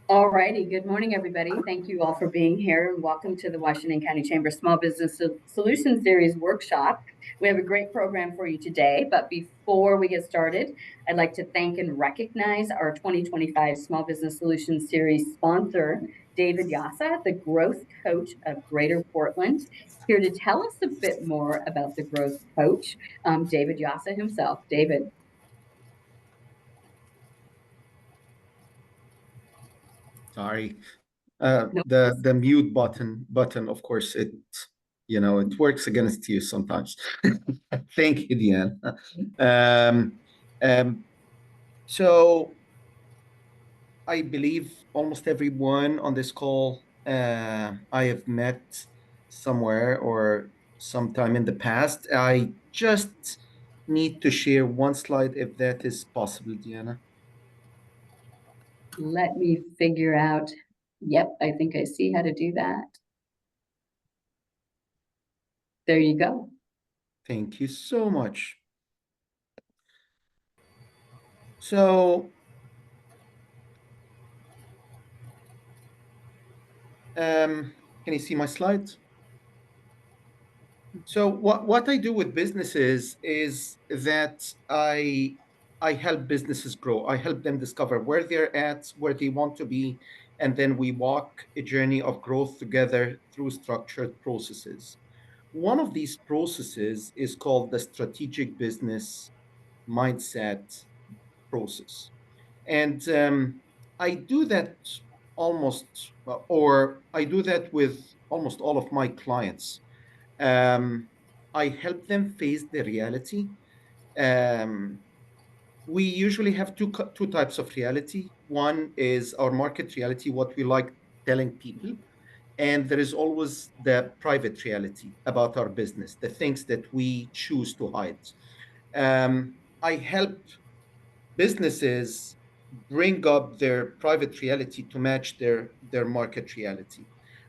All righty. Good morning, everybody. Thank you all for being here and welcome to the Washington County Chamber Small Business Solution Series workshop. We have a great program for you today, but before we get started, I'd like to thank and recognize our 2025 Small Business Solutions Series sponsor, David Yasa, the Growth Coach of Greater Portland, here to tell us a bit more about the Growth Coach, David Yasa himself. David. Sorry. No. The mute button, of course, it works against you sometimes. Thank you, Deanne. Um, um, so I believe almost everyone on this call I have met somewhere or sometime in the past. I just need to share one slide if that is possible, Deanna. Let me figure out. Yep, I think I see how to do that. There you go. Thank you so much. So, can you see my slides? So what I do with businesses is that I help businesses grow. I help them discover where they're at, where they want to be, and then we walk a journey of growth together through structured processes. One of these processes is called the strategic business mindset process. And I do that or I do that with almost all of my clients. um, I help them face the reality. Um, we usually have two types of reality. One is our market reality, what we like telling people, and there is always the private reality about our business, the things that we choose to hide. I help businesses bring up their private reality to match their market reality.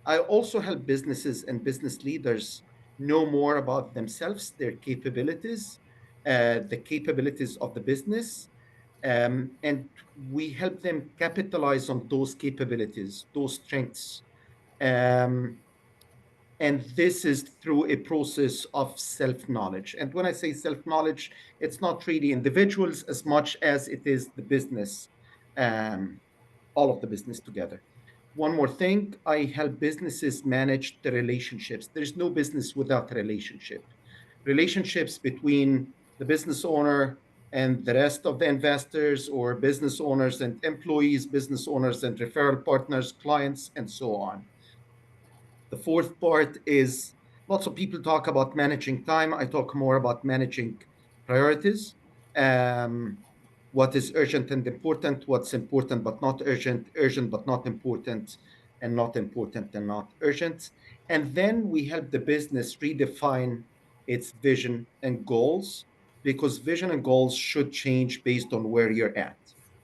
I also help businesses and business leaders know more about themselves, their capabilities, the capabilities of the business, and we help them capitalize on those capabilities, those strengths. Um, and this is through a process of self-knowledge. And when I say self-knowledge, it's not really individuals as much as it is the business, um, all of the business together. One more thing, I help businesses manage the relationships. There's no business without a relationship. Relationships between the business owner and the rest of the investors, or business owners and employees, business owners and referral partners, clients, and so on. The fourth part is lots of people talk about managing time. I talk more about managing priorities. Um, what is urgent and important, what's important but not urgent, urgent but not important, and not important and not urgent. And then we help the business redefine its vision and goals, because vision and goals should change based on where you're at.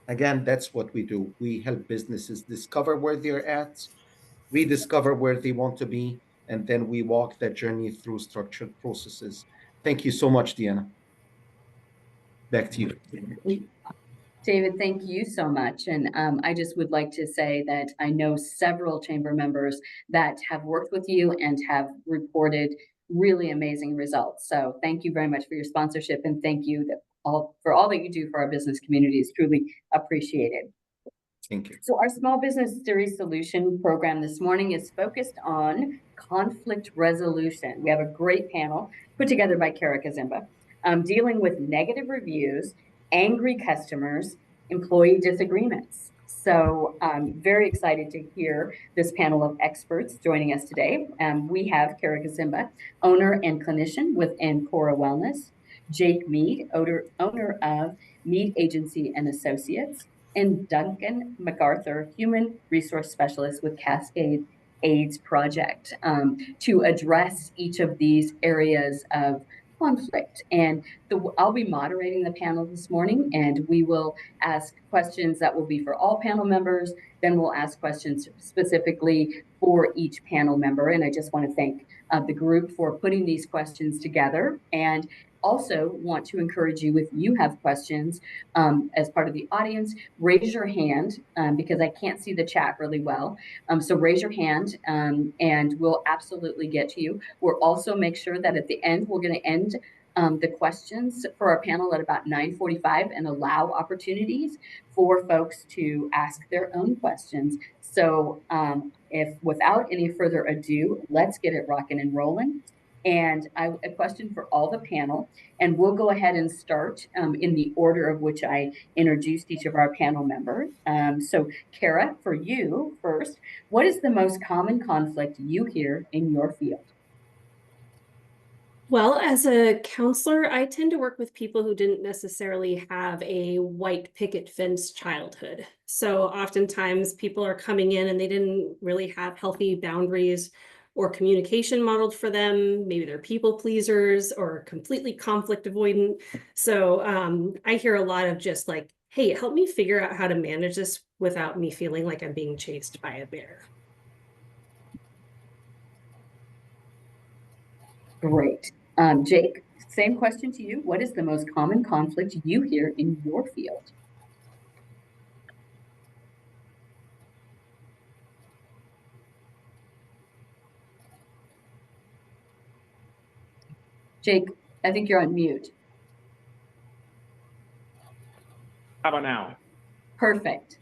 Again, that's what we do. We help businesses discover where they're at, rediscover where they want to be, and then we walk that journey through structured processes. Thank you so much, Deanna. Back to you. David, thank you so much. And I just would like to say that I know several chamber members that have worked with you and have reported really amazing results. So thank you very much for your sponsorship, and thank you for all that you do for our business community is truly appreciated. Thank you. So our Small Business Series Solution program this morning is focused on conflict resolution. We have a great panel put together by Kara Kazimba, dealing with negative reviews, angry customers, employee disagreements. So I'm very excited to hear this panel of experts joining us today. We have Kara Kazimba, owner and clinician with Ancora Wellness, Jake Mead, owner of Mead Agency and Associates, and Duncan MacArthur, Human Resource Specialist with Cascade AIDS Project, to address each of these areas of conflict. And I'll be moderating the panel this morning, and we will ask questions that will be for all panel members. Then we'll ask questions specifically for each panel member. And I just want to thank the group for putting these questions together. And also want to encourage you, if you have questions as part of the audience, raise your hand because I can't see the chat really well. So raise your hand and we'll absolutely get to you. We'll also make sure that at the end, we're going to end the questions for our panel at about 9:45 and allow opportunities for folks to ask their own questions. So if without any further ado, let's get it rocking and rolling. And a question for all the panel, and we'll go ahead and start in the order of which I introduced each of our panel members. So Kara, for you first, what is the most common conflict you hear in your field? Well, as a counselor, I tend to work with people who didn't necessarily have a white picket fence childhood. So oftentimes people are coming in and they didn't really have healthy boundaries or communication modeled for them. Maybe they're people pleasers or completely conflict avoidant. So I hear a lot of just like, hey, help me figure out how to manage this without me feeling like I'm being chased by a bear. Great. Jake, same question to you. What is the most common conflict you hear in your field? Jake, I think you're on mute. How about now? Perfect.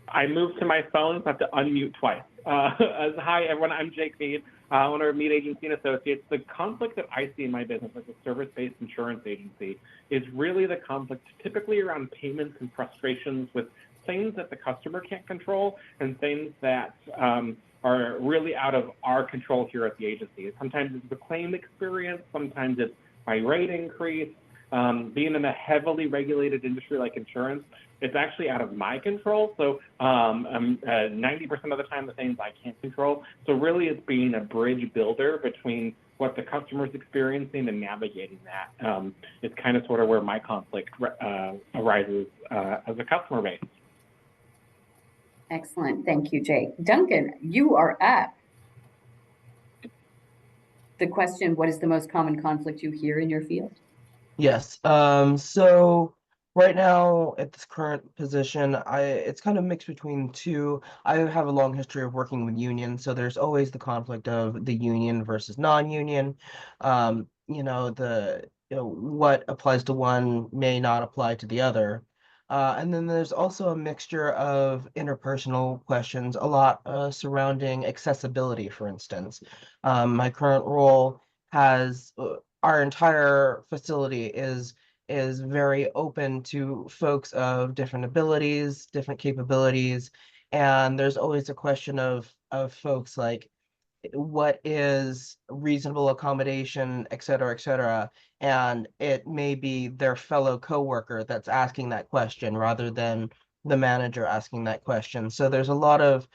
I moved to my phone, so I have to unmute twice. Hi, everyone. I'm Jake Mead, owner of Mead Agency and Associates. The conflict that I see in my business as a service-based insurance agency is really the conflict typically around payments and frustrations with things that the customer can't control and things that are really out of our control here at the agency. Sometimes it's the claim experience, sometimes it's my rate increase. Being in a heavily regulated industry like insurance, it's actually out of my control. So 90% of the time, the things I can't control. So really it's being a bridge builder between what the customer's experiencing and navigating that. It's kind of sort of where my conflict arises as a customer base. Excellent. Thank you, Jake. Duncan, you are up. The question, what is the most common conflict you hear in your field? Yes. So right now at this current position, it's kind of mixed between two. I have a long history of working with unions, so there's always the conflict of the union versus non-union. What applies to one may not apply to the other. And then there's also a mixture of interpersonal questions, a lot surrounding accessibility, for instance. My current role has our entire facility is very open to folks of different abilities, different capabilities, and there's always a question of folks like what is reasonable accommodation, et cetera, and it may be their fellow coworker that's asking that question rather than the manager asking that question. So there's a lot of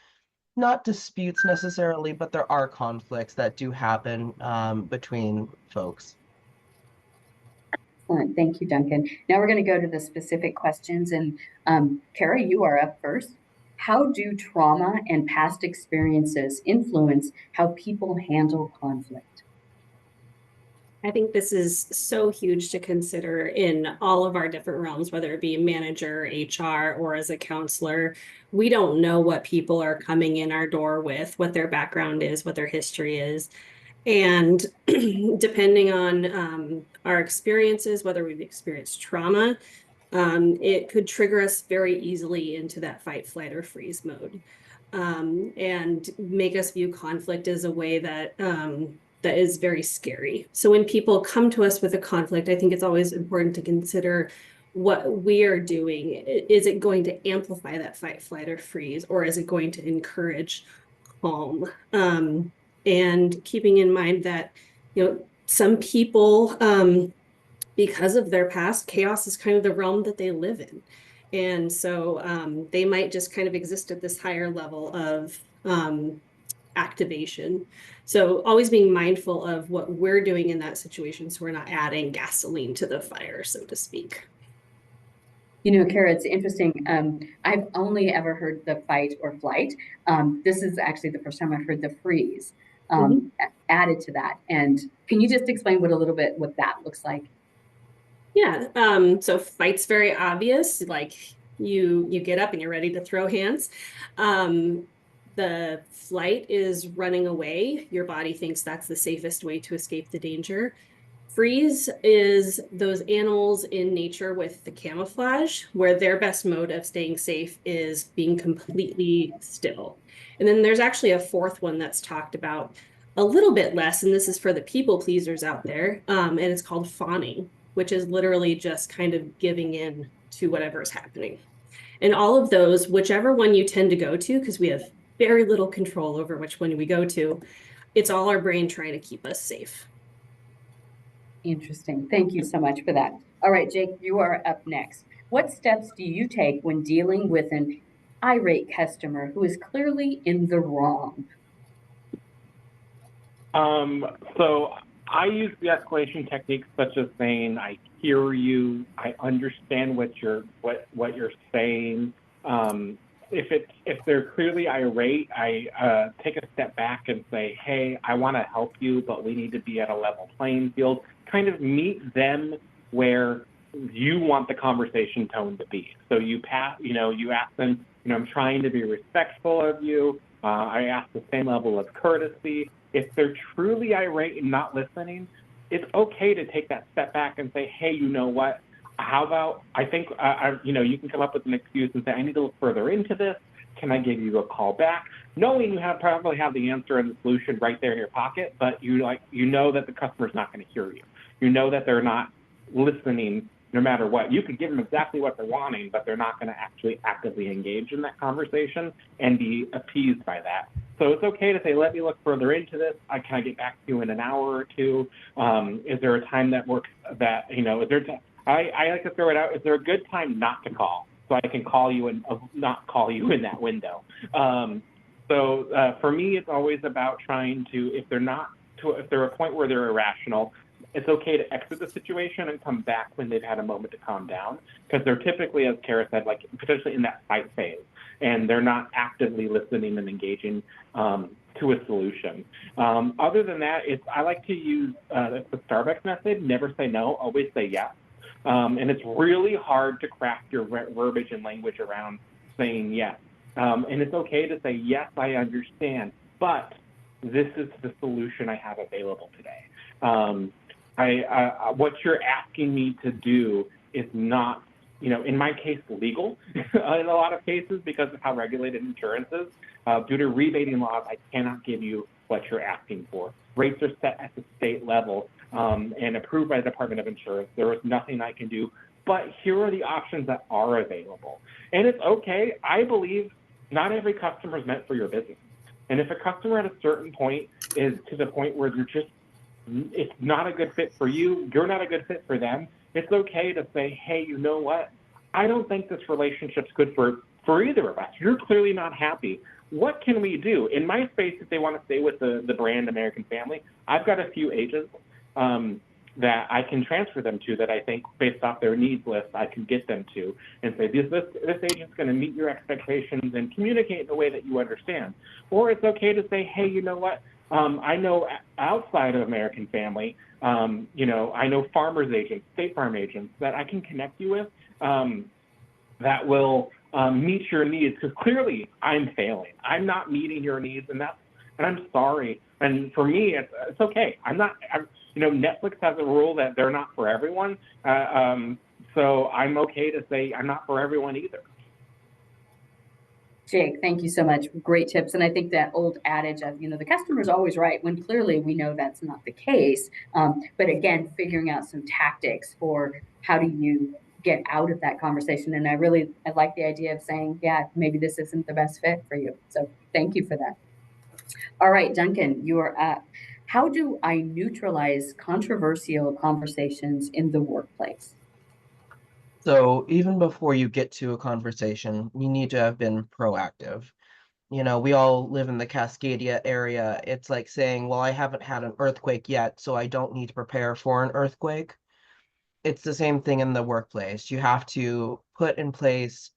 not disputes necessarily, but there are conflicts that do happen between folks. Excellent. Thank you, Duncan. Now we're going to go to the specific questions. And Kara, you are up first. How do trauma and past experiences influence how people handle conflict? I think this is so huge to consider in all of our different realms, whether it be manager, HR, or as a counselor. We don't know what people are coming in our door with, what their background is, what their history is. And depending on our experiences, whether we've experienced trauma, it could trigger us very easily into that fight, flight, or freeze mode, and make us view conflict as a way that that is very scary. So when people come to us with a conflict, I think it's always important to consider what we are doing. Is it going to amplify that fight, flight, or freeze, or is it going to encourage calm? And keeping in mind that, some people, because of their past, chaos is kind of the realm that they live in. And so they might just kind of exist at this higher level of activation. So always being mindful of what we're doing in that situation so we're not adding gasoline to the fire, so to speak. Kara, it's interesting. I've only ever heard the fight or flight. This is actually the first time I've heard the freeze. added to that. And can you just explain what that looks like? Yeah, so fight's very obvious, like you get up and you're ready to throw hands. The flight is running away. Your body thinks that's the safest way to escape the danger. Freeze is those animals in nature with the camouflage, where their best mode of staying safe is being completely still. And then there's actually a fourth one that's talked about a little bit less, and this is for the people pleasers out there, and it's called fawning, which is literally just kind of giving in to whatever's happening. And all of those, whichever one you tend to go to, because we have very little control over which one we go to, it's all our brain trying to keep us safe. Interesting. Thank you so much for that. All right, Jake, you are up next. What steps do you take when dealing with an irate customer who is clearly in the wrong? So I use de-escalation techniques such as saying, "I hear you. I understand what you're saying." If they're clearly irate, I take a step back and say, "Hey, I want to help you, but we need to be at a level playing field." Kind of meet them where you want the conversation tone to be. So you ask them, "I'm trying to be respectful of you." I ask the same level of courtesy. If they're truly irate and not listening, it's okay to take that step back and say, "Hey, you know what? How about, I think, you can come up with an excuse and say, I need to look further into this. Can I give you a call back?" Knowing you probably have the answer and the solution right there in your pocket, but you know that the customer's not going to hear you. You know that they're not listening no matter what. You could give them exactly what they're wanting, but they're not going to actually actively engage in that conversation and be appeased by that. So it's okay to say, "Let me look further into this. Can I get back to you in an hour or two? Is there a time that works is there I like to throw it out. Is there a good time not to call so I can call you and not call you in that window?" So for me, it's always about trying to, if they're a point where they're irrational, it's okay to exit the situation and come back when they've had a moment to calm down, because they're typically, as Kara said, like potentially in that fight phase, and they're not actively listening and engaging to a solution. Other than that, I like to use the Starbucks method: never say no, always say yes. And it's really hard to craft your verbiage and language around saying yes. And it's okay to say, "Yes, I understand, but this is the solution I have available today. What you're asking me to do is not, in my case, legal in a lot of cases because of how regulated insurance is. Due to rebating laws, I cannot give you what you're asking for. Rates are set at the state level and approved by the Department of Insurance. There is nothing I can do, but here are the options that are available." And it's okay. I believe not every customer is meant for your business. And if a customer at a certain point is to the point where it's not a good fit for you, you're not a good fit for them, it's okay to say, "Hey, you know what? I don't think this relationship's good for either of us. You're clearly not happy. What can we do?" In my space, if they want to stay with the brand American Family, I've got a few agents that I can transfer them to that I think, based off their needs list, I can get them to and say, this agent's going to meet your expectations and communicate in the way that you understand. Or it's okay to say, "Hey, you know what? I know outside of American Family, I know farmers agents, State Farm agents that I can connect you with that will meet your needs, because clearly I'm failing. I'm not meeting your needs, and I'm sorry. And for me, it's okay. Netflix has a rule that they're not for everyone, so I'm okay to say I'm not for everyone either." Jake, thank you so much. Great tips. And I think that old adage of, the customer's always right, when clearly we know that's not the case. But again, figuring out some tactics for how do you get out of that conversation. And I like the idea of saying, "Yeah, maybe this isn't the best fit for you." So thank you for that. All right, Duncan, you are up. How do I neutralize controversial conversations in the workplace? So even before you get to a conversation, you need to have been proactive. We all live in the Cascadia area. It's like saying, "Well, I haven't had an earthquake yet, so I don't need to prepare for an earthquake." It's the same thing in the workplace. You have to put in place,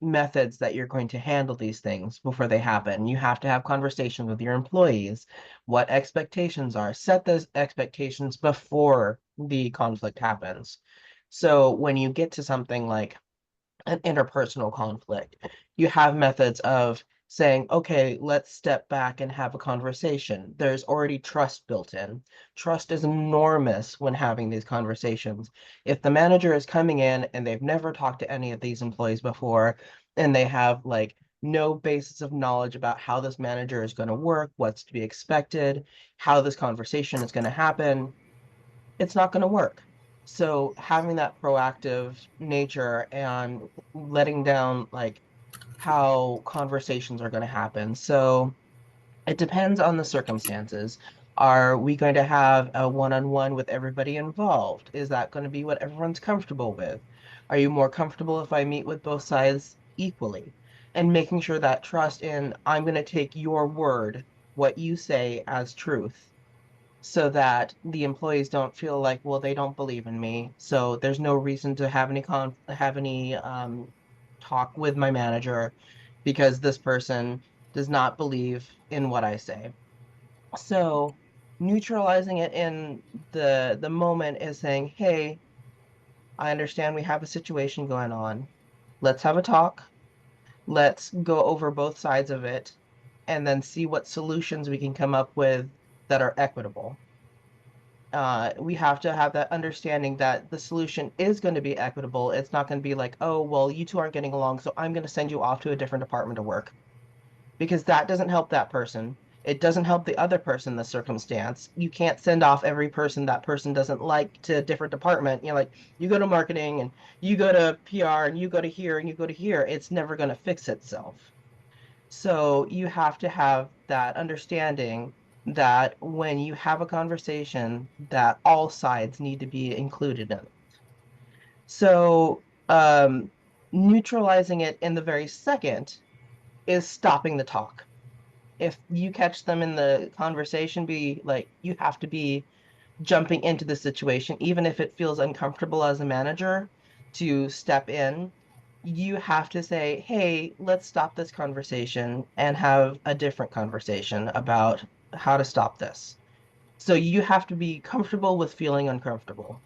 methods that you're going to handle these things before they happen. You have to have conversations with your employees, what expectations are, set those expectations before the conflict happens. So when you get to something like an interpersonal conflict, you have methods of saying, okay, let's step back and have a conversation. There's already trust built in. Trust is enormous when having these conversations. If the manager is coming in and they've never talked to any of these employees before, and they have like no basis of knowledge about how this manager is going to work, what's to be expected, how this conversation is going to happen, it's not going to work. So having that proactive nature and letting down like how conversations are going to happen. So it depends on the circumstances. Are we going to have a one-on-one with everybody involved? Is that going to be what everyone's comfortable with? Are you more comfortable if I meet with both sides equally? And making sure that trust in, I'm going to take your word, what you say as truth, so that the employees don't feel like, well, they don't believe in me, so there's no reason to have any talk with my manager because this person does not believe in what I say. So neutralizing it in the moment is saying, hey, I understand we have a situation going on. Let's have a talk. Let's go over both sides of it and then see what solutions we can come up with that are equitable. We have to have that understanding that the solution is going to be equitable. It's not going to be like, oh, well, you two aren't getting along, so I'm going to send you off to a different department to work. Because that doesn't help that person. It doesn't help the other person in the circumstance. You can't send off every person that person doesn't like to a different department. You know, like you go to marketing and you go to PR and you go to here and you go to here. It's never going to fix itself. So you have to have that understanding that when you have a conversation, that all sides need to be included in it. So neutralizing it in the very second is stopping the talk. If you catch them in the conversation, be like, you have to be jumping into the situation, even if it feels uncomfortable as a manager to step in. You have to say, hey, let's stop this conversation and have a different conversation about how to stop this. So you have to be comfortable with feeling uncomfortable.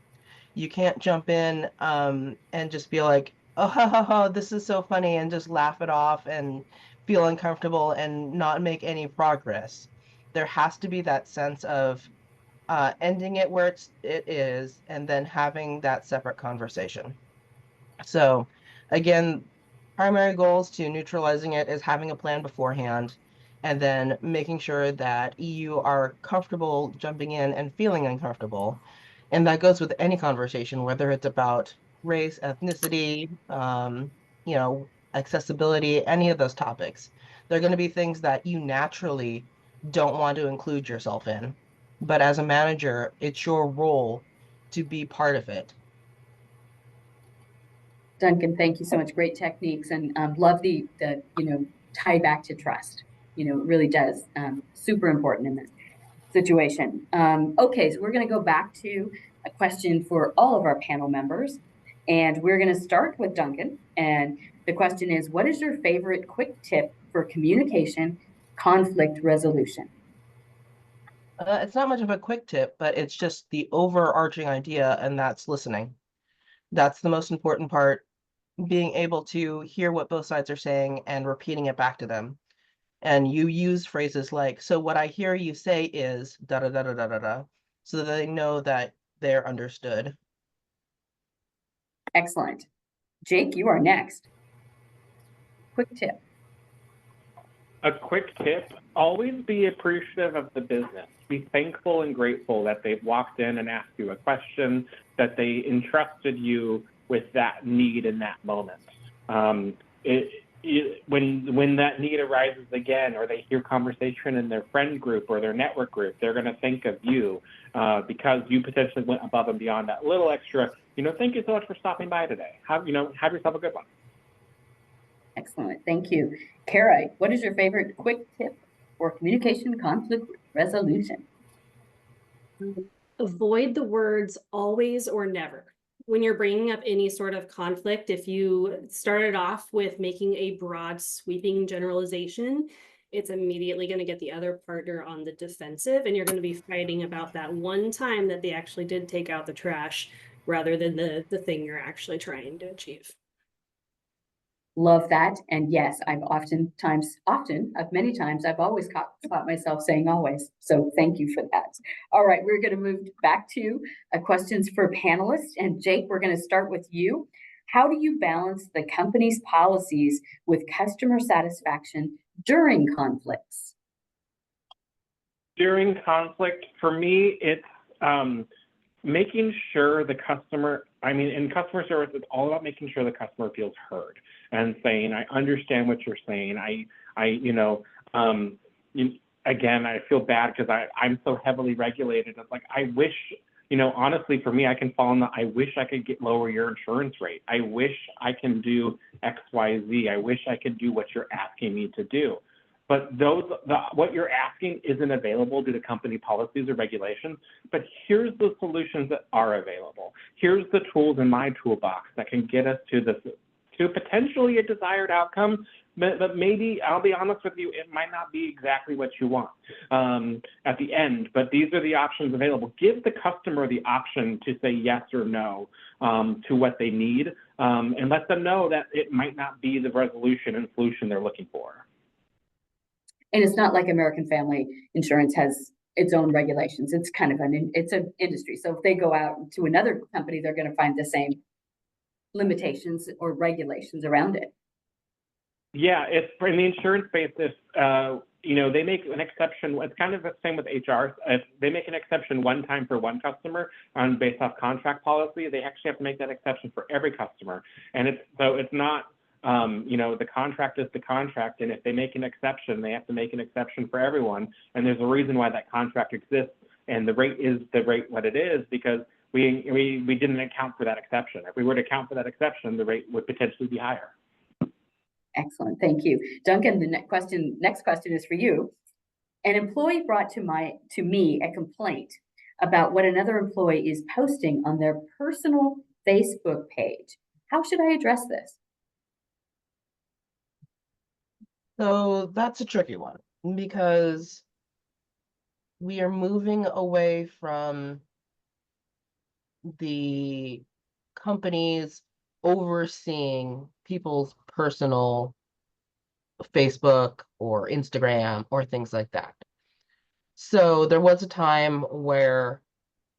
You can't jump in and just be like, oh, ha, ha, ha, this is so funny, and just laugh it off and feel uncomfortable and not make any progress. There has to be that sense of ending it where it is and then having that separate conversation. So again, primary goals to neutralizing it is having a plan beforehand and then making sure that you are comfortable jumping in and feeling uncomfortable. And that goes with any conversation, whether it's about race, ethnicity, accessibility, any of those topics. They're going to be things that you naturally don't want to include yourself in. But as a manager, it's your role to be part of it. Duncan, thank you so much. Great techniques, and love the tie back to trust. It really does. Super important in this situation. Okay, so we're going to go back to a question for all of our panel members, and we're going to start with Duncan. And the question is, what is your favorite quick tip for communication conflict resolution? It's not much of a quick tip, but it's just the overarching idea, and that's listening. That's the most important part, being able to hear what both sides are saying and repeating it back to them. And you use phrases like, so what I hear you say is da da da da da da da, so that they know that they're understood. Excellent. Jake, you are next. Quick tip. A quick tip, always be appreciative of the business. Be thankful and grateful that they've walked in and asked you a question, that they entrusted you with that need in that moment. When that need arises again, or they hear conversation in their friend group or their network group, they're going to think of you because you potentially went above and beyond that little extra. Thank you so much for stopping by today. Have yourself a good one. Excellent. Thank you. Kara, what is your favorite quick tip for communication conflict resolution? Avoid the words always or never. when you're bringing up any sort of conflict, if you started off with making a broad sweeping generalization, it's immediately going to get the other partner on the defensive, and you're going to be fighting about that one time that they actually did take out the trash rather than the thing you're actually trying to achieve. Love that. And yes, I've many times, I've always caught myself saying always. So thank you for that. All right, we're going to move back to questions for panelists. And Jake, we're going to start with you. How do you balance the company's policies with customer satisfaction during conflicts? During conflict, for me, it's making sure the customer, in customer service, it's all about making sure the customer feels heard and saying, I understand what you're saying. Again, I feel bad because I'm so heavily regulated. It's like, I wish, honestly, for me, I can fall in I wish I could lower your insurance rate. I wish I can do X, Y, Z. I wish I could do what you're asking me to do. But what you're asking isn't available due to company policies or regulations. But here's the solutions that are available. Here's the tools in my toolbox that can get us to potentially a desired outcome. But maybe, I'll be honest with you, it might not be exactly what you want at the end. But these are the options available. Give the customer the option to say yes or no to what they need, and let them know that it might not be the resolution and solution they're looking for. And it's not like American Family Insurance has its own regulations. It's kind of it's an industry. So if they go out to another company, they're going to find the same limitations or regulations around it. Yeah, it's in the insurance space. If they make an exception, it's kind of the same with HR. If they make an exception one time for one customer based off contract policy, they actually have to make that exception for every customer. And it's not. The contract is the contract, and if they make an exception, they have to make an exception for everyone. And there's a reason why that contract exists, and the rate is the rate what it is because we didn't account for that exception. If we were to account for that exception, the rate would potentially be higher. Excellent, thank you, Duncan. The next question is for you. An employee brought to me a complaint about what another employee is posting on their personal Facebook page. How should I address this? So that's a tricky one because we are moving away from the companies overseeing people's personal Facebook or Instagram or things like that. So there was a time where,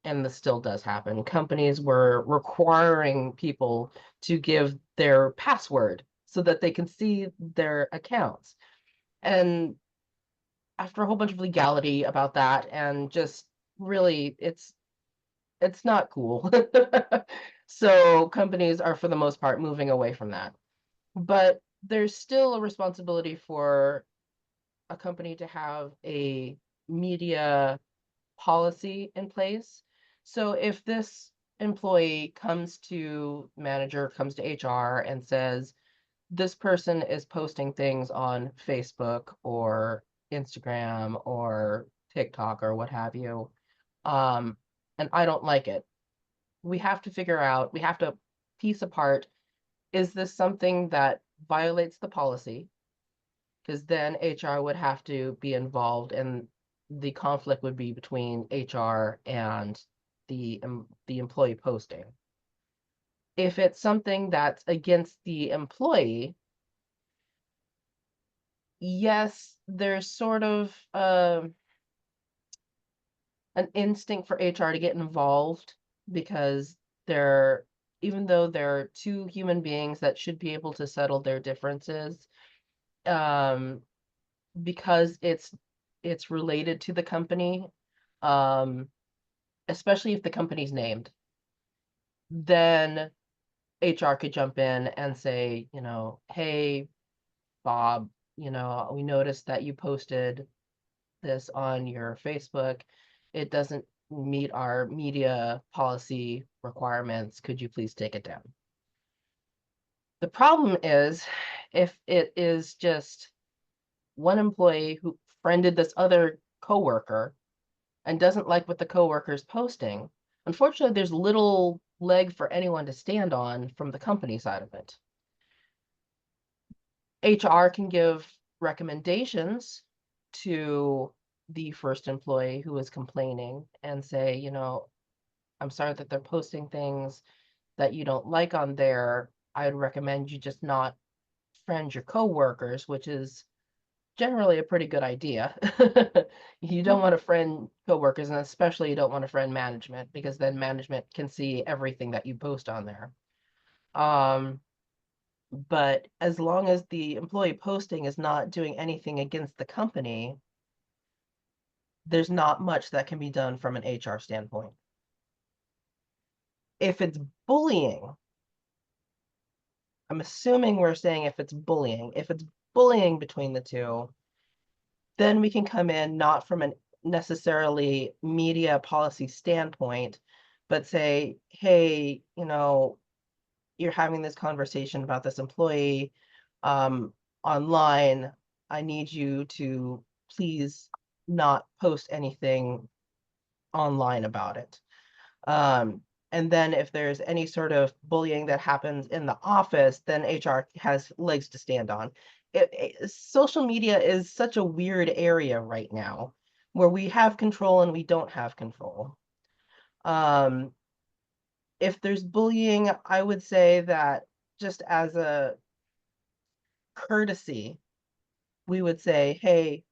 and this still does happen, companies were requiring people to give their password so that they can see their accounts. And after a whole bunch of legality about that, and just really, it's not cool. So companies are, for the most part, moving away from that. But there's still a responsibility for a company to have a media policy in place. So if this employee comes to HR and says, this person is posting things on Facebook or Instagram or TikTok or what have you, and I don't like it, we have to piece apart, is this something that violates the policy? Because then HR would have to be involved, and the conflict would be between HR and the employee posting. If it's something that's against the employee, yes, there's sort of an instinct for HR to get involved because even though they're two human beings that should be able to settle their differences, because it's related to the company, especially if the company's named, then HR could jump in and say, hey, Bob, we noticed that you posted this on your Facebook. It doesn't meet our media policy requirements. Could you please take it down? The problem is if it is just one employee who friended this other coworker and doesn't like what the coworker is posting, unfortunately, there's little leg for anyone to stand on from the company side of it. HR can give recommendations to the first employee who is complaining and say, you know, I'm sorry that they're posting things that you don't like on there. I would recommend you just not friend your coworkers, which is generally a pretty good idea. You don't want to friend coworkers, and especially you don't want to friend management, because then management can see everything that you post on there. But as long as the employee posting is not doing anything against the company, there's not much that can be done from an HR standpoint. If it's bullying, I'm assuming we're saying if it's bullying between the two, then we can come in not from an necessarily media policy standpoint, but say, hey, you know, you're having this conversation about this employee online. I need you to please not post anything online about it. And then if there's any sort of bullying that happens in the office, then HR has legs to stand on. Social media is such a weird area right now where we have control and we don't have control. If there's bullying, I would say that just as a courtesy, we would say, hey,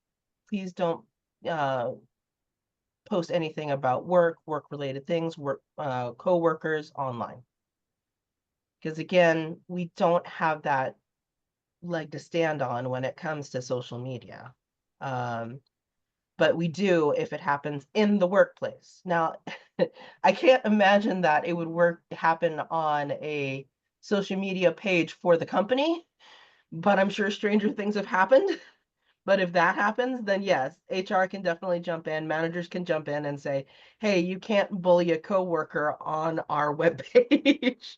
please don't post anything about work-related things, co-workers online. Because again, we don't have that leg to stand on when it comes to social media. But we do if it happens in the workplace. Now, I can't imagine that it would happen on a social media page for the company, but I'm sure stranger things have happened. But if that happens, then yes, HR can definitely jump in. Managers can jump in and say, hey, you can't bully a coworker on our webpage.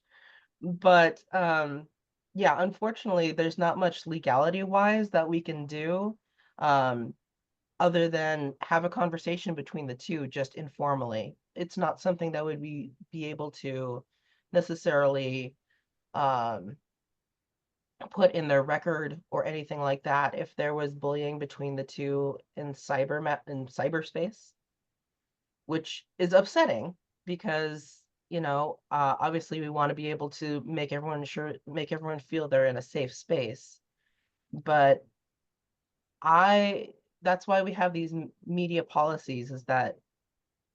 But yeah, unfortunately, there's not much legality wise that we can do other than have a conversation between the two just informally. It's not something that would be able to necessarily put in their record or anything like that if there was bullying between the two in cyberspace, which is upsetting because, you know, obviously we want to be able to make everyone feel they're in a safe space. But that's why we have these media policies, is that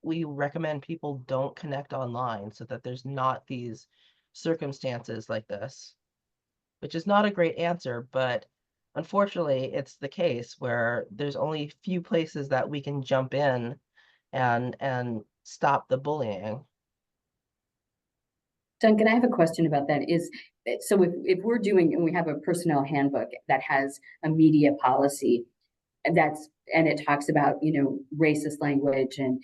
we recommend people don't connect online so that there's not these circumstances like this, which is not a great answer, but unfortunately it's the case where there's only few places that we can jump in and stop the bullying. Duncan, I have a question about that. So if we're doing, and we have a personnel handbook that has a media policy, and it talks about, you know, racist language and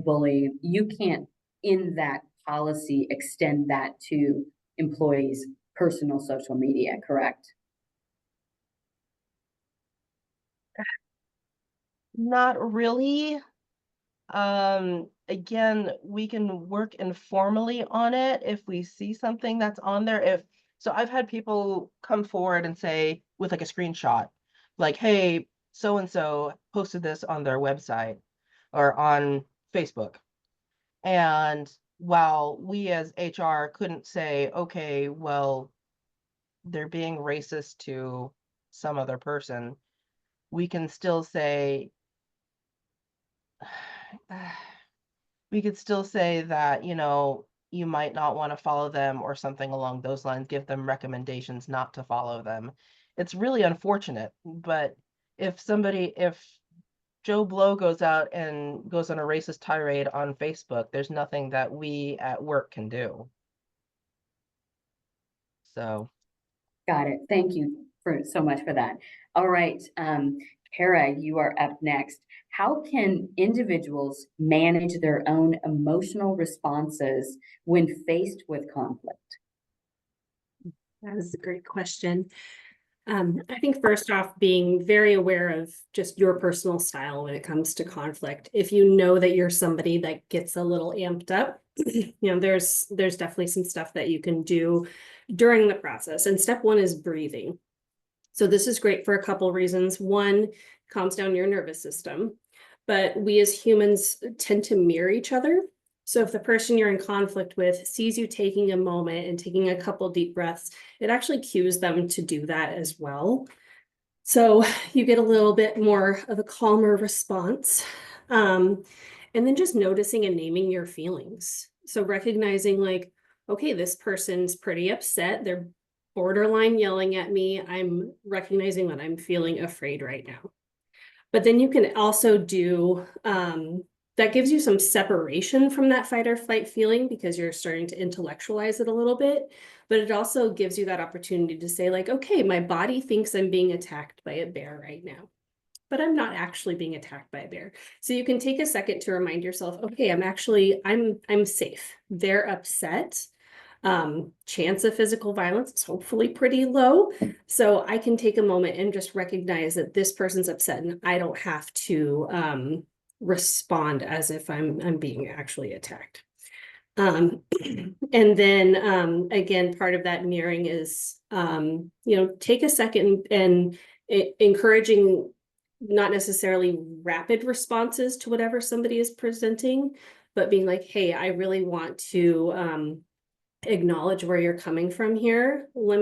bullying, you can't in that policy extend that to employees' personal social media, correct? Not really. Again, we can work informally on it if we see something that's on there. So I've had people come forward and say with like a screenshot, like, hey, so and so posted this on their website or on Facebook. And while we as HR couldn't say, okay, well, they're being racist to some other person, we can still say we could still say that, you know, you might not want to follow them or something along those lines, give them recommendations not to follow them. It's really unfortunate, but if Joe Blow goes out and goes on a racist tirade on Facebook, there's nothing that we at work can do. So. Got it. Thank you so much for that. All right, Kara, you are up next. How can individuals manage their own emotional responses when faced with conflict? That is a great question. I think first off, being very aware of just your personal style when it comes to conflict. If you know that you're somebody that gets a little amped up, there's definitely some stuff that you can do during the process. And step one is breathing. So this is great for a couple reasons. One, calms down your nervous system, but we as humans tend to mirror each other. So if the person you're in conflict with sees you taking a moment and taking a couple deep breaths, it actually cues them to do that as well. So you get a little bit more of a calmer response. And then just noticing and naming your feelings. So recognizing like, okay, this person's pretty upset. They're borderline yelling at me. I'm recognizing that I'm feeling afraid right now. But then you can also do, that gives you some separation from that fight or flight feeling because you're starting to intellectualize it a little bit. But it also gives you that opportunity to say like, okay, my body thinks I'm being attacked by a bear right now, but I'm not actually being attacked by a bear. So you can take a second to remind yourself, okay, I'm safe. They're upset. Chance of physical violence is hopefully pretty low. So I can take a moment and just recognize that this person's upset and I don't have to respond as if I'm being actually attacked. And then again, part of that mirroring is take a second and encouraging not necessarily rapid responses to whatever somebody is presenting, but being like, hey, I really want to acknowledge where you're coming from here. Let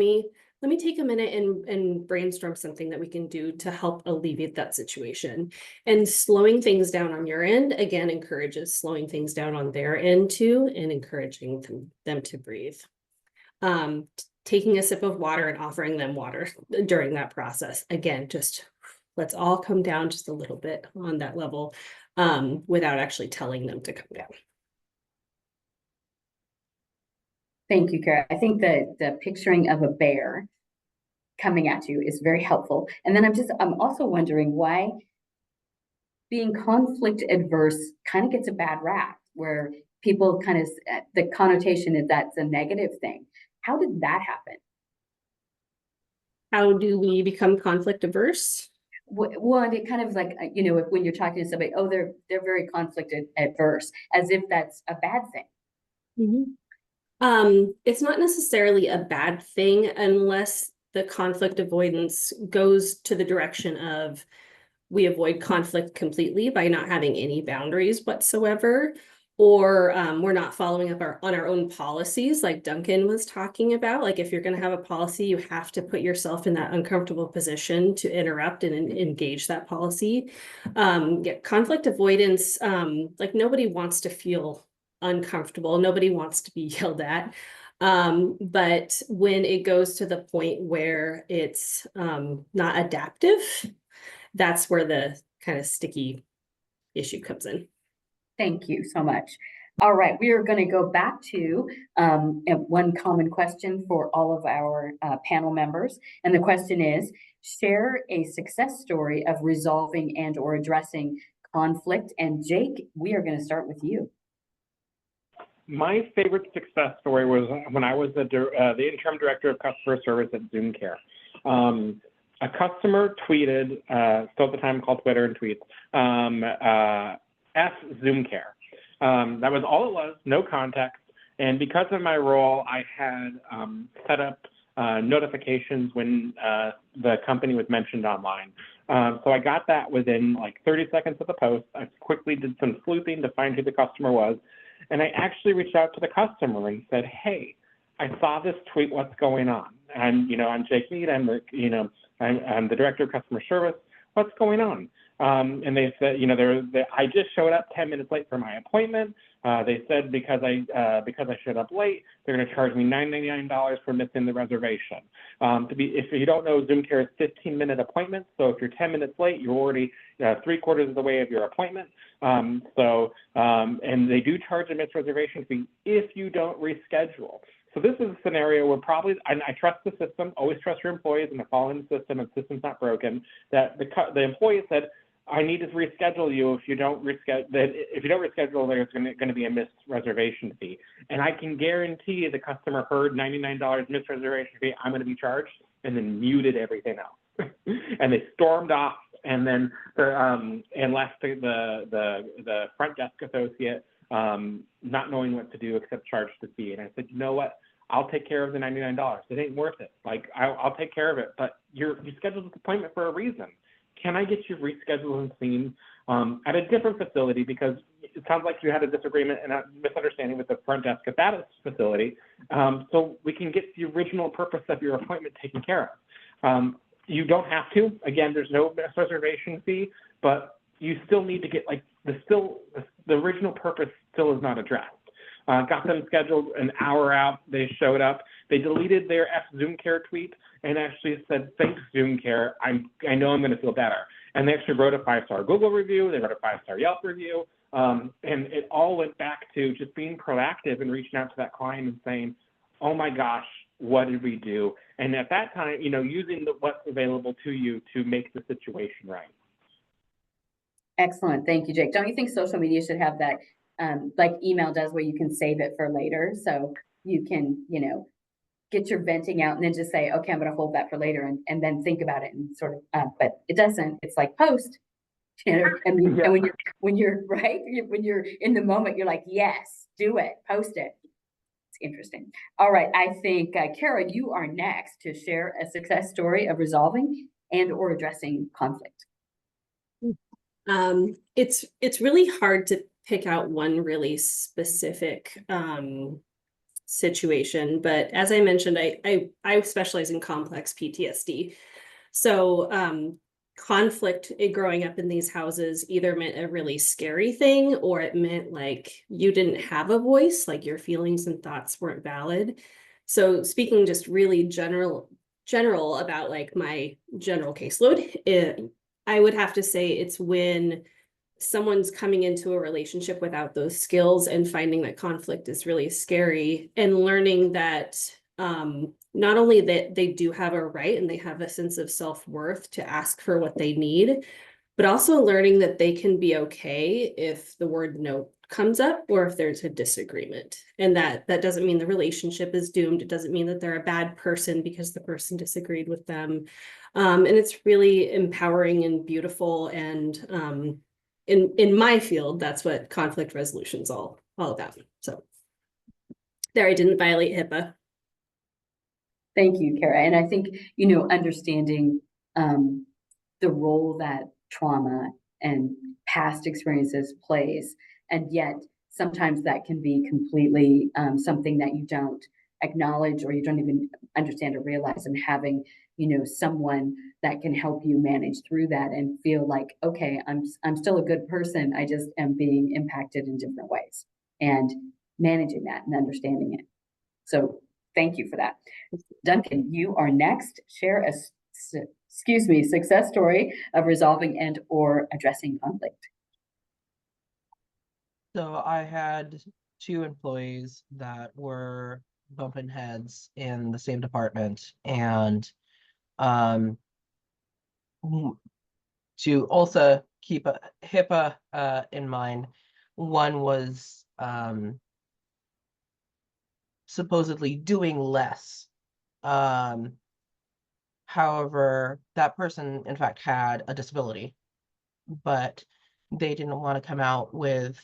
me take a minute and brainstorm something that we can do to help alleviate that situation. And slowing things down on your end, again, encourages slowing things down on their end too, and encouraging them to breathe. Taking a sip of water and offering them water during that process. Again, just let's all come down just a little bit on that level without actually telling them to come down. Thank you, Kara. I think that the picturing of a bear coming at you is very helpful. And then I'm also wondering why being conflict adverse kind of gets a bad rap, where people kind of, the connotation is that's a negative thing. How did that happen? How do we become conflict averse? Well, and it kind of like, when you're talking to somebody, oh, they're very conflict adverse, as if that's a bad thing. Mm-hmm. It's not necessarily a bad thing unless the conflict avoidance goes to the direction of we avoid conflict completely by not having any boundaries whatsoever, or we're not following up on our own policies like Duncan was talking about. Like if you're going to have a policy, you have to put yourself in that uncomfortable position to interrupt and engage that policy. Conflict avoidance, like nobody wants to feel uncomfortable. Nobody wants to be yelled at. But when it goes to the point where it's not adaptive, that's where the kind of sticky issue comes in. Thank you so much. All right, we are going to go back to one common question for all of our panel members. And the question is, share a success story of resolving and or addressing conflict. And Jake, we are going to start with you. My favorite success story was when I was the interim director of customer service at ZoomCare. A customer tweeted, still at the time called Twitter and tweets, F ZoomCare. That was all it was, no context. And because of my role, I had set up notifications when the company was mentioned online. So I got that within like 30 seconds of the post. I quickly did some sleuthing to find who the customer was. And I actually reached out to the customer and said, hey, I saw this tweet, what's going on? And, I'm Jake Mead, I'm the director of customer service, what's going on? And they said, I just showed up 10 minutes late for my appointment. They said because I showed up late, they're going to charge me $99 for missing the reservation. If you don't know, ZoomCare is 15-minute appointments. So if you're 10 minutes late, you're already 3/4 of the way of your appointment. And they do charge a missed reservation fee if you don't reschedule. So this is a scenario where and I trust the system, always trust your employees, and they're following the system, and the system's not broken, that the employee said, I need to reschedule you. If you don't reschedule, there's going to be a missed reservation fee. And I can guarantee the customer heard $99 missed reservation fee, I'm going to be charged. and then muted everything else. And they stormed off, and then and left the front desk associate not knowing what to do except charge the fee. And I said, you know what? I'll take care of the $99. It ain't worth it. Like, I'll take care of it. But you scheduled this appointment for a reason. Can I get you rescheduled and seen at a different facility? Because it sounds like you had a disagreement and a misunderstanding with the front desk at that facility. So we can get the original purpose of your appointment taken care of. You don't have to. Again, there's no reservation fee, but you still need to get, like, the original purpose still is not addressed. Got them scheduled an hour out. They showed up. They deleted their ZoomCare tweet and actually said, thanks, ZoomCare. I know I'm going to feel better. And they actually wrote a 5-star Google review. They wrote a 5-star Yelp review. And it all went back to just being proactive and reaching out to that client and saying, oh my gosh, what did we do? And at that time, using what's available to you to make the situation right. Excellent. Thank you, Jake. Don't you think social media should have that, like email does, where you can save it for later? So you can, get your venting out and then just say, okay, I'm going to hold that for later, and then think about it and sort of, but it doesn't. It's like post, and when you're right, when you're in the moment, you're like, yes, do it, post it. It's interesting. All right. I think, Kara, you are next to share a success story of resolving and or addressing conflict. It's really hard to pick out one really specific situation, but as I mentioned, I specialize in complex PTSD. So conflict growing up in these houses either meant a really scary thing, or it meant like you didn't have a voice, like your feelings and thoughts weren't valid. So speaking just really general about like my general caseload, I would have to say it's when someone's coming into a relationship without those skills and finding that conflict is really scary, and learning that not only that they do have a right and they have a sense of self-worth to ask for what they need, but also learning that they can be okay if the word no comes up or if there's a disagreement. And that doesn't mean the relationship is doomed. It doesn't mean that they're a bad person because the person disagreed with them. And it's really empowering and beautiful. And in my field, that's what conflict resolution is all about. So there, I didn't violate HIPAA. Thank you, Kara. And I think, understanding the role that trauma and past experiences plays, and yet sometimes that can be completely something that you don't acknowledge or you don't even understand or realize, and having, someone that can help you manage through that and feel like, okay, I'm still a good person. I just am being impacted in different ways, and managing that and understanding it. So thank you for that. Duncan, you are next. Share a success story of resolving and or addressing conflict. So I had 2 employees that were bumping heads in the same department, and to also keep a HIPAA in mind, one was supposedly doing less. However, that person in fact had a disability, but they didn't want to come out with,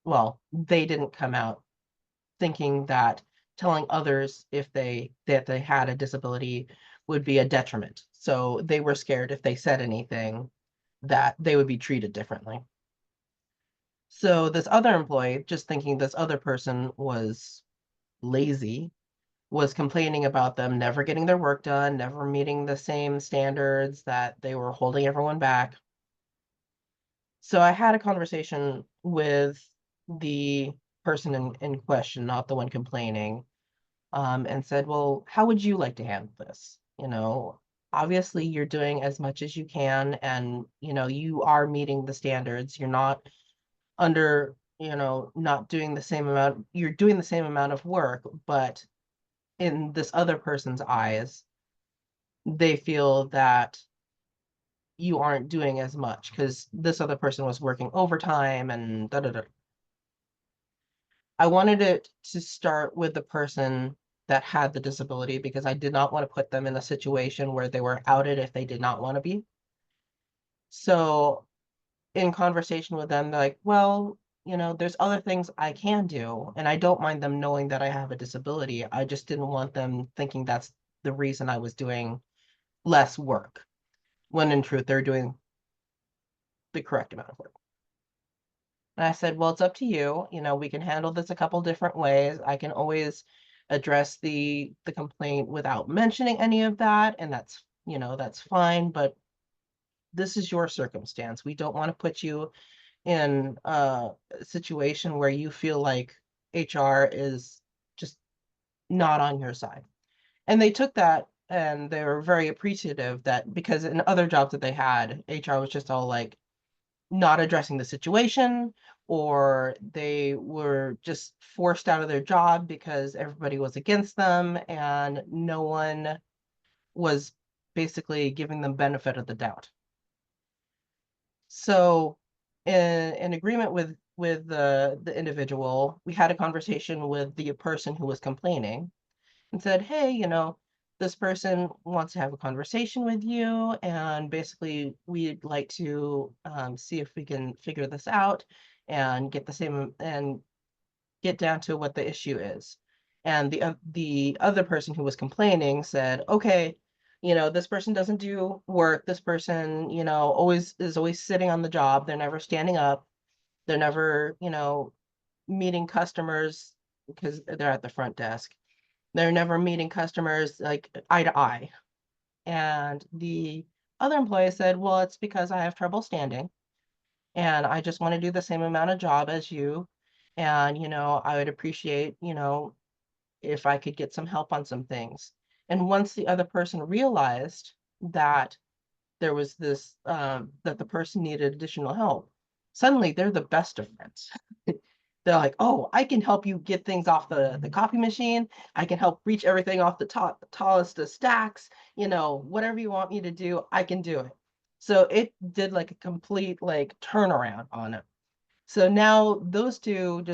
well, they didn't come out thinking that telling others that they had a disability would be a detriment. So they were scared if they said anything that they would be treated differently. So this other employee, just thinking this other person was lazy, was complaining about them never getting their work done, never meeting the same standards, that they were holding everyone back. So I had a conversation with the person in question, not the one complaining, and said, well, how would you like to handle this? Obviously you're doing as much as you can, and, you are meeting the standards. You're not under, not doing the same amount, you're doing the same amount of work, but in this other person's eyes, they feel that you aren't doing as much because this other person was working overtime and da da da. I wanted it to start with the person that had the disability because I did not want to put them in a situation where they were outed if they did not want to be. So in conversation with them, they're like, well, there's other things I can do, and I don't mind them knowing that I have a disability. I just didn't want them thinking that's the reason I was doing less work, when in truth, they're doing the correct amount of work. And I said, well, it's up to you. We can handle this a couple different ways. I can always address the complaint without mentioning any of that, and that's fine, but this is your circumstance. We don't want to put you in a situation where you feel like HR is just not on your side. And they took that and they were very appreciative that, because in other jobs that they had, HR was just all like not addressing the situation, or they were just forced out of their job because everybody was against them and no one was basically giving them benefit of the doubt. So in agreement with the individual, we had a conversation with the person who was complaining and said, hey, this person wants to have a conversation with you, and basically we'd like to see if we can figure this out and get down to what the issue is. And the other person who was complaining said, okay, this person doesn't do work. This person, always sitting on the job. They're never standing up. They're never, meeting customers because they're at the front desk. They're never meeting customers like eye to eye. And the other employee said, well, it's because I have trouble standing and I just want to do the same amount of job as you. And, I would appreciate, if I could get some help on some things. And once the other person realized that there was this, that the person needed additional help, suddenly they're the best of friends. They're like, oh, I can help you get things off the copy machine. I can help reach everything off the tallest of stacks. Whatever you want me to do, I can do it. So it did like a complete like turnaround on it. So now those two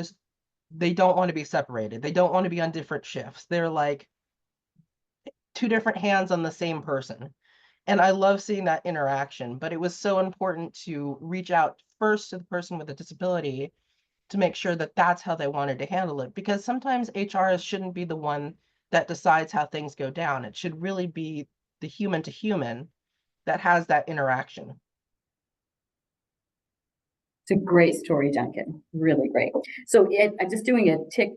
they don't want to be separated. They don't want to be on different shifts. They're like two different hands on the same person. And I love seeing that interaction, but it was so important to reach out first to the person with a disability to make sure that that's how they wanted to handle it. Because sometimes HR shouldn't be the one that decides how things go down. It should really be the human to human that has that interaction. It's a great story, Duncan. Really great. So I'm just doing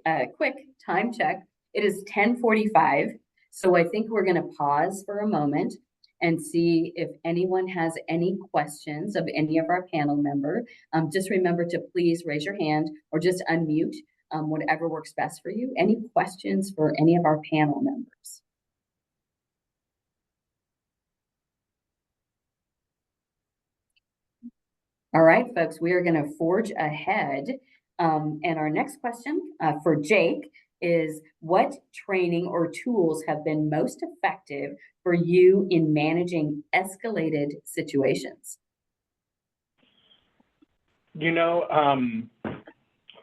a quick time check. It is 10:45. So I think we're going to pause for a moment and see if anyone has any questions of any of our panel member. Just remember to please raise your hand or just unmute, whatever works best for you. Any questions for any of our panel members? All right, folks, we are going to forge ahead. And our next question for Jake is, what training or tools have been most effective for you in managing escalated situations?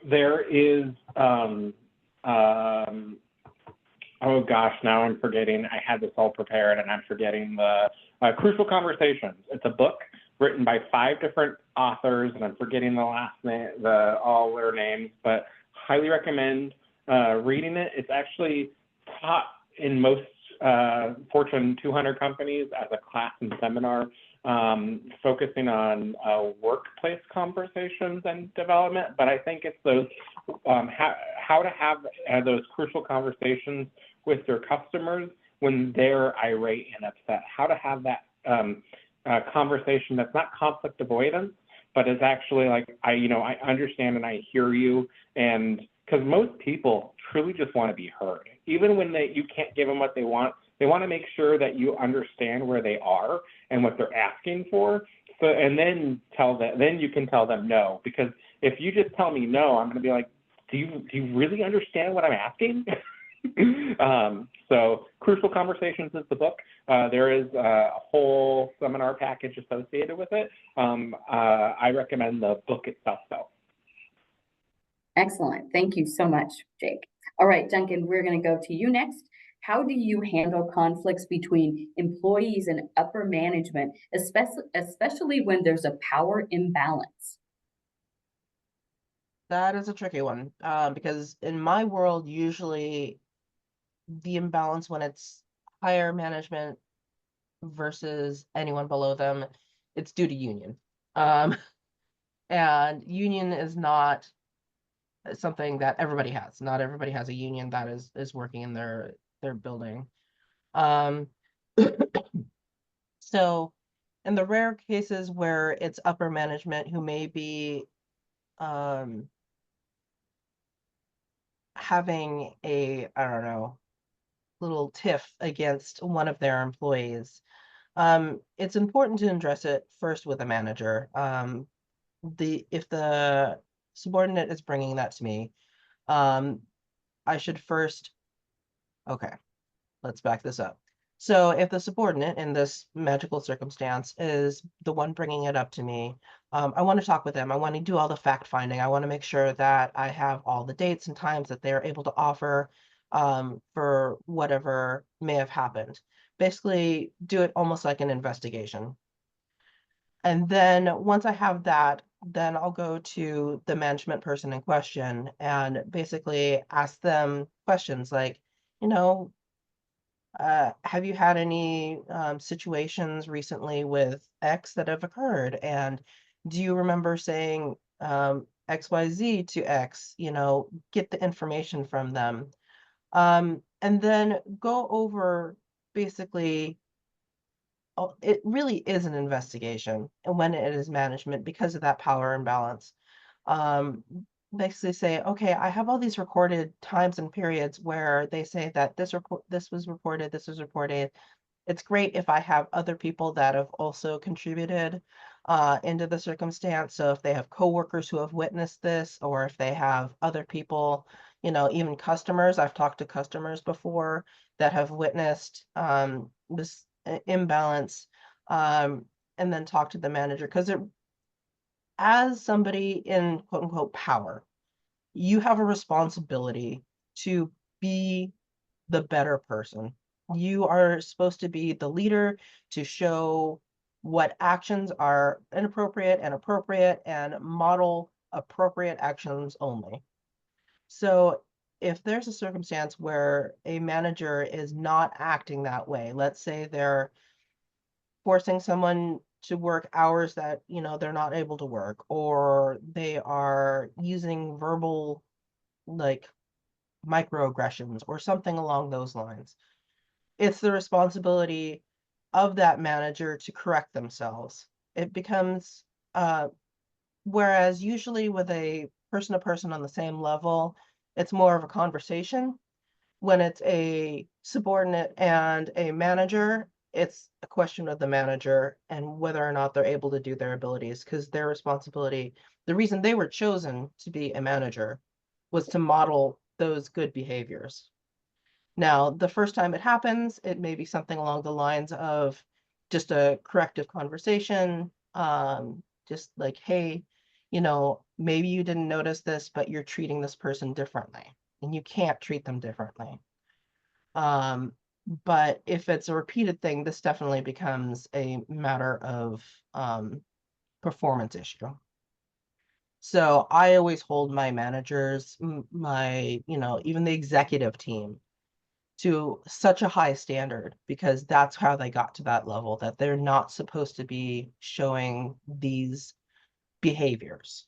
There is, oh gosh, now I'm forgetting. I had this all prepared and I'm forgetting the Crucial Conversations. It's a book written by 5 different authors, and I'm forgetting the last name, all their names, but highly recommend reading it. It's actually taught in most Fortune 200 companies as a class and seminar, focusing on workplace conversations and development. But I think it's those how to have those crucial conversations with their customers when they're irate and upset. How to have that conversation that's not conflict avoidance, but is actually like, I understand and I hear you. And because most people truly just want to be heard, even when you can't give them what they want to make sure that you understand where they are and what they're asking for. So, and then you can tell them no, because if you just tell me no, I'm going to be like, do you really understand what I'm asking? So Crucial Conversations is the book. There is a whole seminar package associated with it. I recommend the book itself, though. Excellent. Thank you so much, Jake. All right, Duncan, we're going to go to you next. How do you handle conflicts between employees and upper management, especially when there's a power imbalance? That is a tricky one, because in my world, usually the imbalance when it's higher management versus anyone below them, it's due to union. And union is not something that everybody has. Not everybody has a union that is working in their building. Um, so in the rare cases where it's upper management who may be having a, I don't know, little tiff against one of their employees, it's important to address it first with a manager. If the subordinate is bringing that to me, I should first, okay, let's back this up. So if the subordinate in this magical circumstance is the one bringing it up to me, I want to talk with them. I want to do all the fact finding. I want to make sure that I have all the dates and times that they're able to offer for whatever may have happened. Basically, do it almost like an investigation. And then once I have that, then I'll go to the management person in question and basically ask them questions like, you know, have you had any situations recently with X that have occurred? And do you remember saying XYZ to X? You know, get the information from them. And then go over basically, it really is an investigation and when it is management because of that power imbalance. Um, Basically say, okay, I have all these recorded times and periods where they say that this was reported, this was reported. It's great if I have other people that have also contributed into the circumstance. So if they have coworkers who have witnessed this, or if they have other people, you know, even customers, I've talked to customers before that have witnessed this imbalance, and then talk to the manager because it, as somebody in quote unquote power, you have a responsibility to be the better person. You are supposed to be the leader to show what actions are inappropriate and appropriate and model appropriate actions only. So if there's a circumstance where a manager is not acting that way, let's say they're forcing someone to work hours that, you know, they're not able to work, or they are using verbal like microaggressions or something along those lines. It's the responsibility of that manager to correct themselves. It becomes, whereas usually with a person to person on the same level, it's more of a conversation. When it's a subordinate and a manager, it's a question of the manager and whether or not they're able to do their abilities, because their responsibility, the reason they were chosen to be a manager was to model those good behaviors. Now, the first time it happens, it may be something along the lines of just a corrective conversation, just like, hey, you know, maybe you didn't notice this, but you're treating this person differently, and you can't treat them differently. But if it's a repeated thing, this definitely becomes a matter of performance issue. So I always hold my managers, my, you know, even the executive team to such a high standard because that's how they got to that level, that they're not supposed to be showing these behaviors.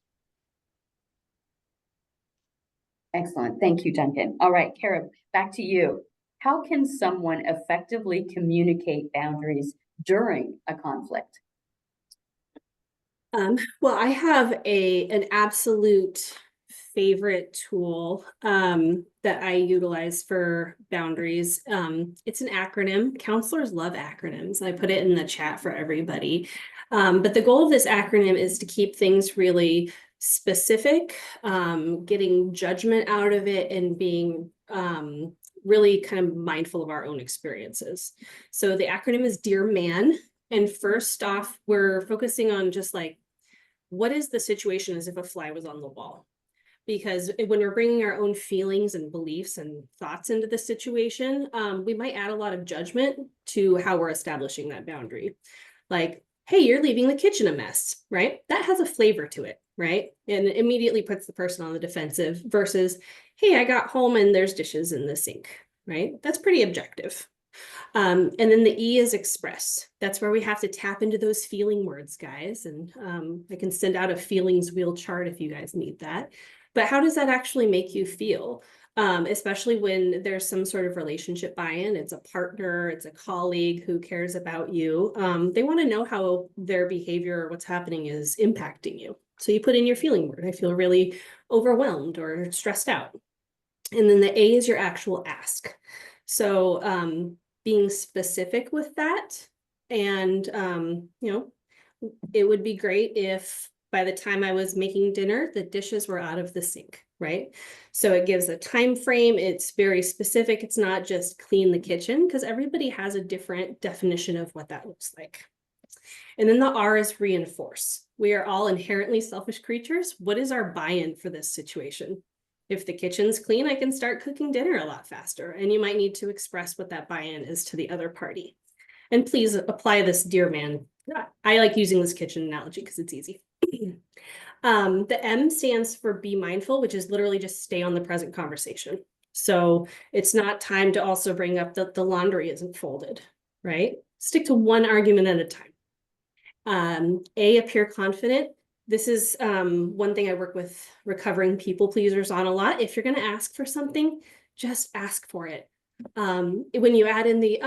Excellent. Thank you, Duncan. All right, Kara, back to you. How can someone effectively communicate boundaries during a conflict? Well, I have an absolute favorite tool that I utilize for boundaries. It's an acronym. Counselors love acronyms. I put it in the chat for everybody. But the goal of this acronym is to keep things really specific, getting judgment out of it and being really kind of mindful of our own experiences. So the acronym is Dear Man. And first off, we're focusing on just like, what is the situation as if a fly was on the wall? because when we're bringing our own feelings and beliefs and thoughts into the situation, we might add a lot of judgment to how we're establishing that boundary. Like, hey, you're leaving the kitchen a mess, right? That has a flavor to it, right? And it immediately puts the person on the defensive versus, hey, I got home and there's dishes in the sink, right? That's pretty objective. And then the E is express. That's where we have to tap into those feeling words, guys. And I can send out a feelings wheel chart if you guys need that. But how does that actually make you feel? Especially when there's some sort of relationship buy-in, it's a partner, it's a colleague who cares about you. They want to know how their behavior or what's happening is impacting you. So you put in your feeling word. I feel really overwhelmed or stressed out. And then the A is your actual ask. So being specific with that, and it would be great if by the time I was making dinner, the dishes were out of the sink, right? So it gives a time frame. It's very specific. It's not just clean the kitchen, because everybody has a different definition of what that looks like. And then the R is reinforce. We are all inherently selfish creatures. What is our buy-in for this situation? If the kitchen's clean, I can start cooking dinner a lot faster. And you might need to express what that buy-in is to the other party. And please apply this, dear man. I like using this kitchen analogy because it's easy. The M stands for be mindful, which is literally just stay on the present conversation. So it's not time to also bring up that the laundry isn't folded, right? Stick to one argument at a time. A, appear confident. This is one thing I work with recovering people pleasers on a lot. If you're going to ask for something, just ask for it. When you add in the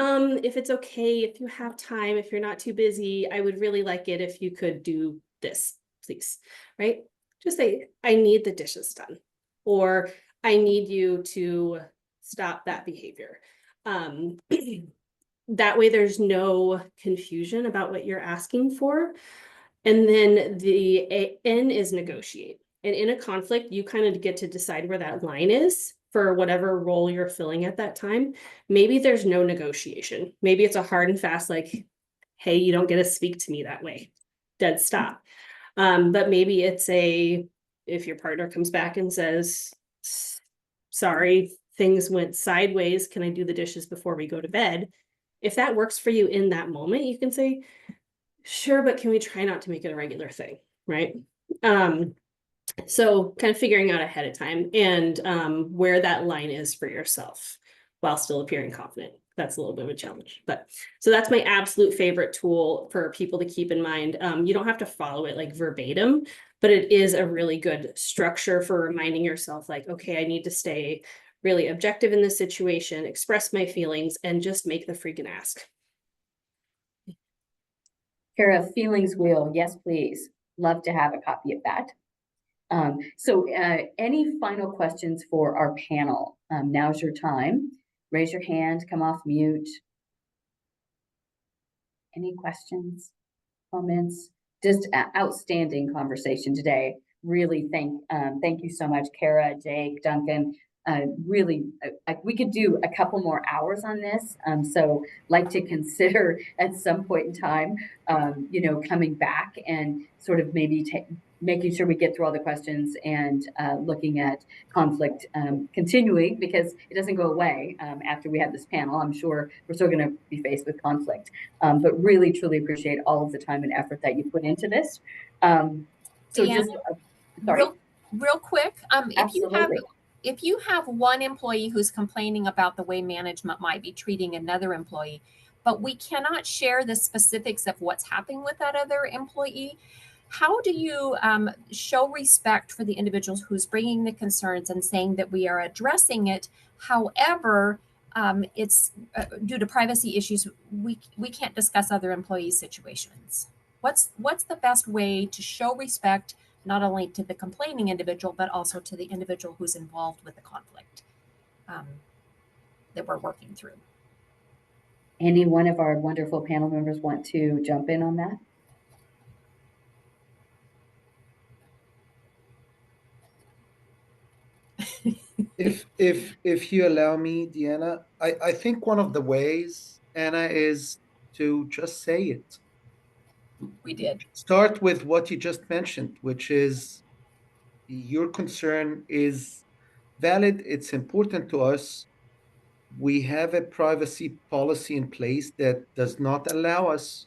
if it's okay, if you have time, if you're not too busy, I would really like it if you could do this, please, right? Just say, I need the dishes done, or I need you to stop that behavior. That way there's no confusion about what you're asking for. And then the N is negotiate. And in a conflict, you kind of get to decide where that line is for whatever role you're filling at that time. Maybe there's no negotiation. Maybe it's a hard and fast, like, hey, you don't get to speak to me that way. Dead stop. But maybe it's if your partner comes back and says, sorry, things went sideways. Can I do the dishes before we go to bed? If that works for you in that moment, you can say, sure, but can we try not to make it a regular thing, right? So kind of figuring out ahead of time and where that line is for yourself while still appearing confident. That's a little bit of a challenge, but so that's my absolute favorite tool for people to keep in mind. You don't have to follow it like verbatim, but it is a really good structure for reminding yourself like, okay, I need to stay really objective in this situation, express my feelings, and just make the freaking ask. Kara, feelings wheel, yes, please. Love to have a copy of that. Any final questions for our panel? Now's your time. Raise your hand, come off mute. Any questions, comments? Just outstanding conversation today. Really thank you so much, Kara, Jake, Duncan. Really, we could do a couple more hours on this. So like to consider at some point in time, coming back and sort of maybe making sure we get through all the questions and looking at conflict continuing, because it doesn't go away after we have this panel. I'm sure we're still going to be faced with conflict, but really truly appreciate all of the time and effort that you put into this. Sorry. Real quick, Absolutely. if you have one employee who's complaining about the way management might be treating another employee, but we cannot share the specifics of what's happening with that other employee, how do you show respect for the individuals who's bringing the concerns and saying that we are addressing it? However, it's due to privacy issues, we can't discuss other employees' situations. What's the best way to show respect, not only to the complaining individual, but also to the individual who's involved with the conflict that we're working through? Any one of our wonderful panel members want to jump in on that? If you allow me, Deanna, I think one of the ways, Anna, is to just say it. We did. Start with what you just mentioned, which is, your concern is valid. It's important to us. We have a privacy policy in place that does not allow us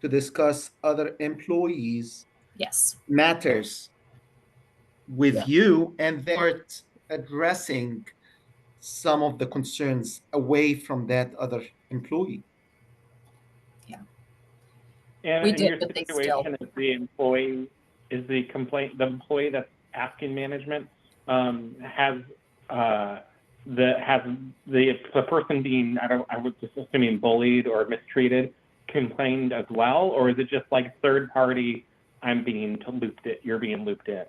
to discuss other employees' Yes. matters with Yeah. you, and then start addressing some of the concerns away from that other employee. And We in did, your but they still. situation, is the employee that's asking management has the person being, I was just assuming, bullied or mistreated, complained as well, or is it just like third party? You're being looped in.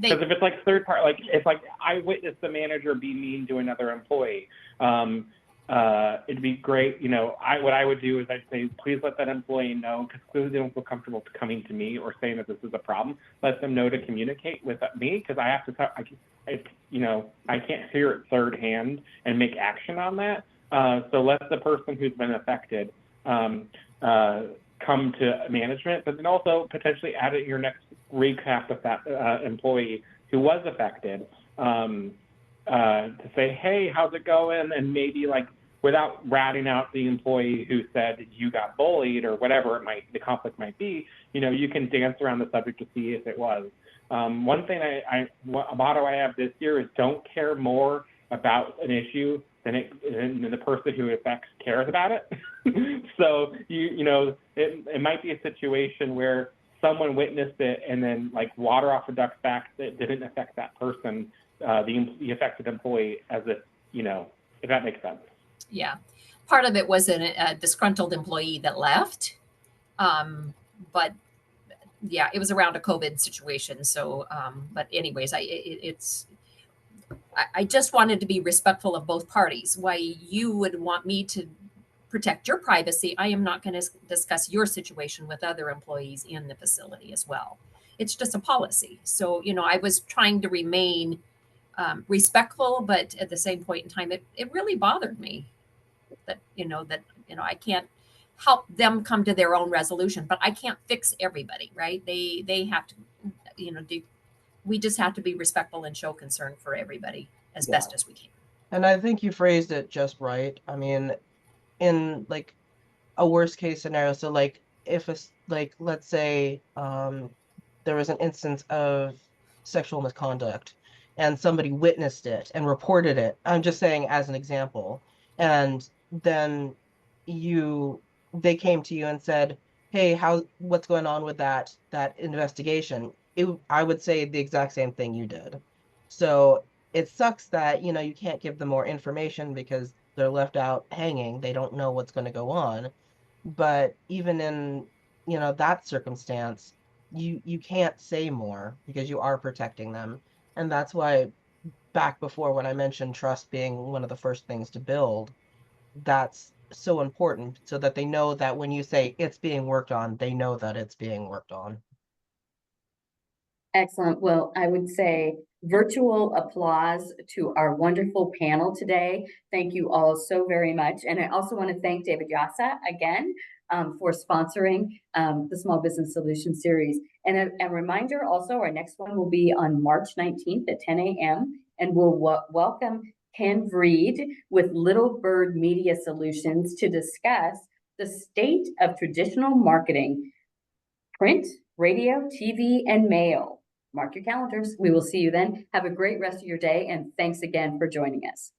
Because if it's like third party, like it's like I witnessed the manager be mean to another employee, it'd be great. What I would do is I'd say, please let that employee know, because clearly they don't feel comfortable coming to me or saying that this is a problem. Let them know to communicate with me, because I have to. I can't hear it third hand and make action on that. So let the person who's been affected come to management, but then also potentially add it in your next recap of that employee who was affected, to say, hey, how's it going? And maybe like without ratting out the employee who said you got bullied or whatever the conflict might be, you can dance around the subject to see if it was. One thing a motto I have this year is don't care more about an issue than the person who affects cares about it. So it might be a situation where someone witnessed it and then like water off a duck's back that didn't affect that person, the affected employee, as if that makes sense. Yeah. Part of it was a disgruntled employee that left. But yeah, it was around a COVID situation. So, but anyways, I just wanted to be respectful of both parties. Why you would want me to protect your privacy, I am not going to discuss your situation with other employees in the facility as well. It's just a policy. So, I was trying to remain respectful, but at the same point in time, it really bothered me that I can't help them come to their own resolution, but I can't fix everybody, right? They have to, we just have to be respectful and show concern for everybody as best as we can. And I think you phrased it just right. I mean, in like a worst case scenario, so like if let's say there was an instance of sexual misconduct and somebody witnessed it and reported it, I'm just saying as an example, and then they came to you and said, hey, what's going on with that investigation? I would say the exact same thing you did. So it sucks that you can't give them more information because they're left out hanging. They don't know what's going to go on. But even in that circumstance, you can't say more because you are protecting them. And that's why back before, when I mentioned trust being one of the first things to build, that's so important, so that they know that when you say it's being worked on, they know that it's being worked on. Excellent. Well, I would say virtual applause to our wonderful panel today. Thank you all so very much. And I also want to thank David Yasa again for sponsoring the Small Business Solutions Series. And a reminder also, our next one will be on March 19th at 10 a.m. And we'll welcome Ken Vreed with Little Bird Media Solutions to discuss the state of traditional marketing, print, radio, TV, and mail. Mark your calendars. We will see you then. Have a great rest of your day, and thanks again for joining us.